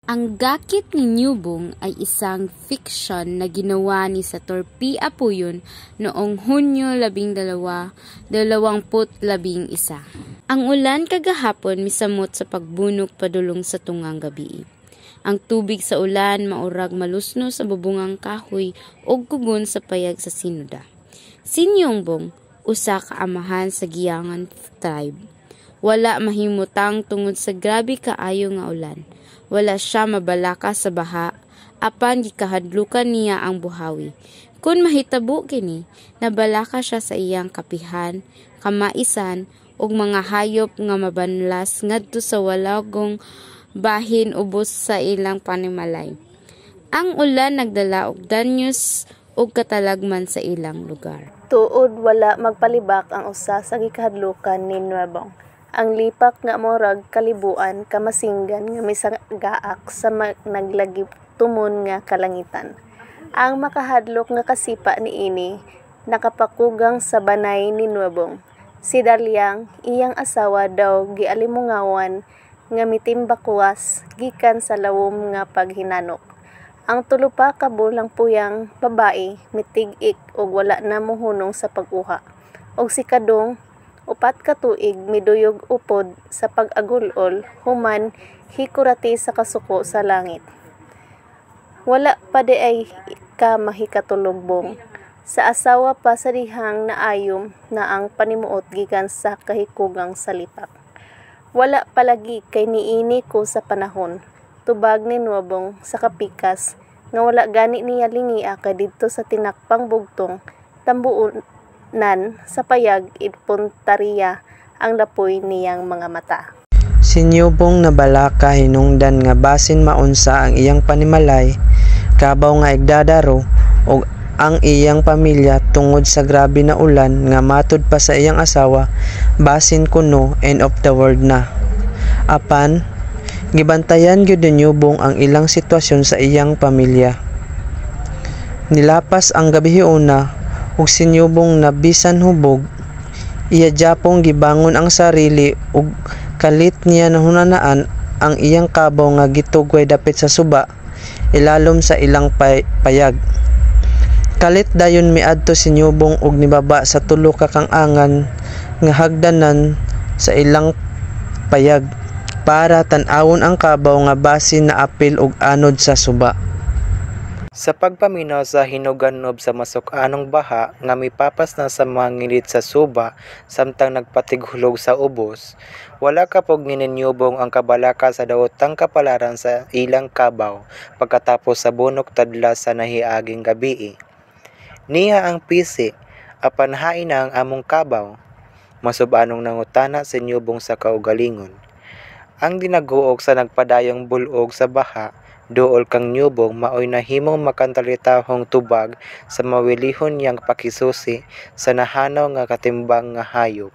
Ang Gakit ni Nyubong ay isang fiction na ginawa ni Sator P. Apuyon noong Hunyo 12, 2011. Ang ulan kagahapon misamot sa pagbunok padulong sa tungang gabi. Ang tubig sa ulan maurag malusno sa bubungang kahoy o kugon sa payag sa sinuda. Si Nyubong, usa ka amahan sa Giangan tribe. Wala mahimutang tungod sa grabe kaayo nga ulan. Wala siya mabalaka sa baha, apan gikahadlukan niya ang buhawi. Kung mahitabo kini, nabalaka siya sa iyang kapihan, kamaisan, ug mga hayop nga mabanlas ngadto sa walagong bahin ubos sa ilang panimalay. Ang ulan nagdala og danyos ug katalagman sa ilang lugar. Tuod wala magpalibak ang usa sa gikahadlukan ni Nyubong. Ang lipak nga morag kalibuan kamasinggan nga misagaak sa naglagip tumon nga kalangitan. Ang makahadlok nga kasipa niini nakapakugang sa banay ni Nyubong. Si Dalyang iyang asawa daw gialimungawan nga mitimbakwas gikan sa lawom nga paghinanok. Ang tulo pa ka bulang puyang babae mitig-ik og wala na mohunong sa pag-uha. Og si Kadong 4 ka tuig miduyog upod sa pag-agulol human hikurati sa kasuko sa langit. Wala pa di ay ka mahikatulugbong. Sa asawa pa sa dihang naayom na ang panimuot gikan sa kahikugang salipak. Wala palagi kay niini ko sa panahon. Tubag ni Nyubong sa kapikas nga wala gani niya lingia kay didto sa tinakpang bugtong tambuon sa payag Puntaria ang lapoy niyang mga mata. Si Nyubong nabalaka hinungdan nga basin maunsa ang iyang panimalay, kabaw nga igdadaro og ang iyang pamilya tungod sa grabe na ulan nga matud pa sa iyang asawa, basin kuno end of the world na. Apan gibantayan gyud ni Nyubong ang ilang sitwasyon sa iyang pamilya. Nilapas ang gabihiuna ug si Nyubong na bisan hubog, iya japong gibangon ang sarili ug kalit niya nahunanaan ang iyang kabaw nga gitugway dapit sa suba, ilalom sa ilang payag. Kalit dayon miadto si Nyubong og nibaba sa tulo ka kang-angan nga hagdanan sa ilang payag para tan-awon ang kabaw nga basin na apil og anod sa suba. Sa pagpaminaw sa hinuganob sa masuk-anong baha nga mipapas na sa mga ngilit sa suba samtang nagpatighulog sa ubos, wala kapog ni Nyubong ang kabalaka sa daotang kapalaran sa ilang kabaw pagkatapos sa bunok tadla sa nahiaging gabii. Niya ang pisi, apan hain na ang among kabaw. Masubanong nangutana si Nyubong sa kaugalingon. Ang dinaguog sa nagpadayong bulog sa baha, duol kang Nyubong maoy nahimong makantalitahong tubag sa mawilihon niyang pakisusi sa nahanaw nga katimbang nga hayop.